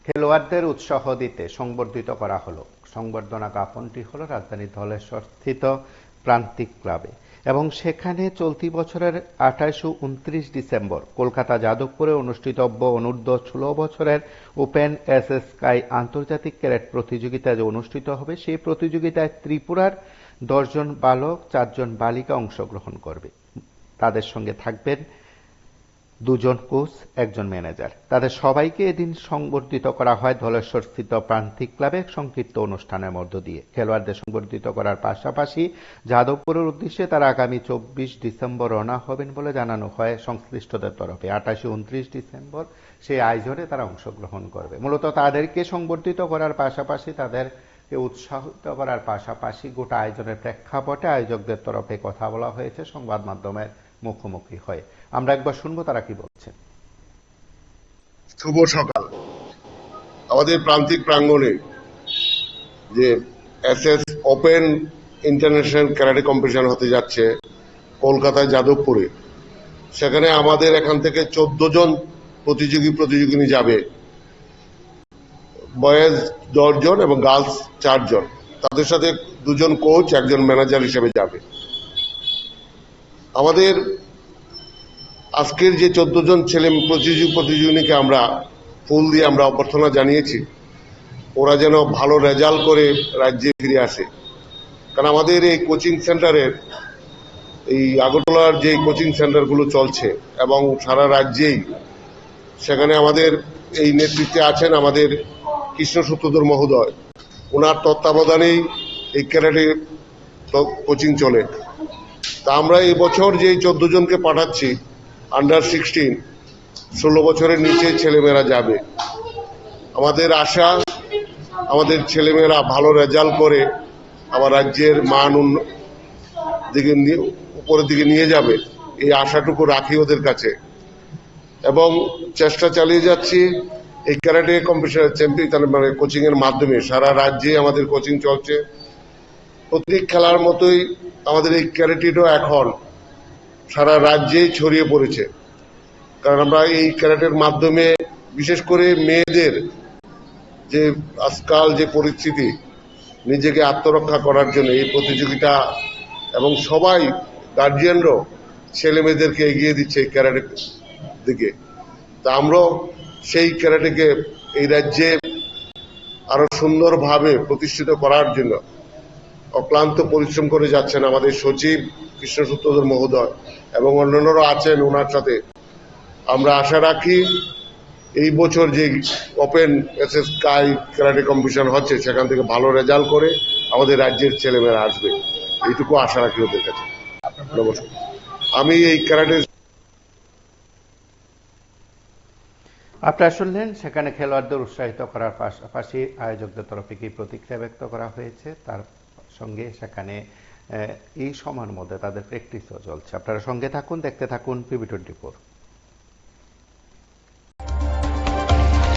খেলোয়াড়দের উৎসাহ দিতে সংবর্ধিত করা হলো। সংবর্ধনা জ্ঞাপনটি হলো রাজধানীর ধলেশ্বর স্থিত প্রান্তিক ক্লাবে এবং সেখানে চলতি বছরের ২৮ ও ২৯ ডিসেম্বর কলকাতা যাদবপুরে অনুষ্ঠিতব্য অনূর্ধ্ব ১৬ বছরের ওপেন এসএস স্কাই আন্তর্জাতিক ক্যাডেট প্রতিযোগিতা যে অনুষ্ঠিত হবে সেই প্রতিযোগিতায় ত্রিপুরার ১০ জন বালক ৪ জন বালিকা অংশগ্রহণ করবে। তাদের সঙ্গে থাকবেন ২ জন কোচ, ১ জন ম্যানেজার। তাদের সবাইকে এদিন সংবর্ধিত করা হয় ধলেশ্বরস্থিত প্রান্তিক ক্লাবে এক সংক্ষিপ্ত অনুষ্ঠানের মধ্য দিয়ে। খেলোয়াড়দের সংবর্ধিত করার পাশাপাশি যাদবপুরের উদ্দেশ্যে তারা আগামী ২৪ ডিসেম্বর রওনা হবেন বলে জানানো হয় সংশ্লিষ্টদের তরফে। ২৮ ও ২৯ ডিসেম্বর সেই আয়োজনে তারা অংশগ্রহণ করবে। মূলত তাদেরকে সংবর্ধিত করার পাশাপাশি তাদেরকে উৎসাহিত করার পাশাপাশি গোটা আয়োজনের প্রেক্ষাপটে আয়োজকদের তরফে কথা বলা হয়েছে সংবাদ মাধ্যমের মুখোমুখি হয়ে। আমরা একবার শুনবো তারা কি বলছেন। শুভ সকাল। আমাদের প্রান্তিক প্রাঙ্গণে যে SS open international karate competition হতে যাচ্ছে কলকাতায় যাদবপুরে, সেখানে আমাদের এখান থেকে ১৪ জন প্রতিযোগিনী যাবে। বয়েজ ১০ জন এবং গার্লস ৪ জন। তাদের সাথে ২ জন কোচ, ১ জন ম্যানেজার হিসেবে যাবে। আমাদের আজকের যে ১৪ জন ছেলে প্রতিযোগিনীকে আমরা ফুল দিয়ে আমরা অভ্যর্থনা জানিয়েছি, ওরা যেন ভালো রেজাল্ট করে রাজ্যে ফিরে আসে। কারণ আমাদের এই কোচিং সেন্টারের, এই আগরতলার যে কোচিং সেন্টারগুলো চলছে এবং সারা রাজ্যেই, সেখানে আমাদের এই নেতৃত্বে আছেন আমাদের কৃষ্ণ সূত্রধর মহোদয়। ওনার তত্ত্বাবধানেই এই ক্যারাটে কোচিং চলে। তা আমরা এই বছর যে ১৪ জনকে পাঠাচ্ছি আন্ডার 16, ১৬ বছরের নিচে ছেলেমেয়েরা যাবে। আমাদের আশা আমাদের ছেলেমেয়েরা ভালো রেজাল্ট করে আমার রাজ্যের মান উপরের দিকে নিয়ে যাবে, এই আশাটুকু রাখি ওদের কাছে এবং চেষ্টা চালিয়ে যাচ্ছি। এই ক্যারাটে কম্পিটিশনের চ্যাম্পিয়ন মানে কোচিং এর মাধ্যমে সারা রাজ্যে আমাদের কোচিং চলছে। প্রত্যেক খেলার মতোই আমাদের এই ক্যারাটেটাও এখন সারা রাজ্যেই ছড়িয়ে পড়েছে। কারণ আমরা এই ক্যারাটের মাধ্যমে বিশেষ করে মেয়েদের যে আজকাল যে পরিস্থিতি, নিজেকে আত্মরক্ষা করার জন্য এই প্রতিযোগিতা এবং সবাই গার্জিয়ানরাও ছেলে মেয়েদেরকে এগিয়ে দিচ্ছে এই ক্যারাটের দিকে। তা আমরাও সেই ক্যারাটেকে এই রাজ্যে আরো সুন্দরভাবে প্রতিষ্ঠিত করার জন্য অক্লান্ত পরিশ্রম করে যাচ্ছেন আমাদের সচিব কৃষ্ণ সূত্রধর মহোদয় এবং অন্যান্যরা আছেন ওনার সাথে। আমরা আশা রাখি এই বছর যে open SS sky karate competition হচ্ছে সেখান থেকে ভালো রেজাল্ট করে আমাদের রাজ্যের ছেলেমেয়েরা আসবে, এইটুকু আশা রাখি ওদের কাছে। নমস্কার। আমি এই ক্যারাটে আপনারা শুনলেন সেখানে খেলোয়াড়দের উৎসাহিত করার পাশাপাশি আয়োজকদের তরফে কি প্রতিক্রিয়া ব্যক্ত করা হয়েছে, তার সঙ্গে সেখানে এই সময়ের মধ্যে তাদের প্র্যাকটিসও চলছে। আপনারা সঙ্গে থাকুন, দেখতে থাকুন PB24।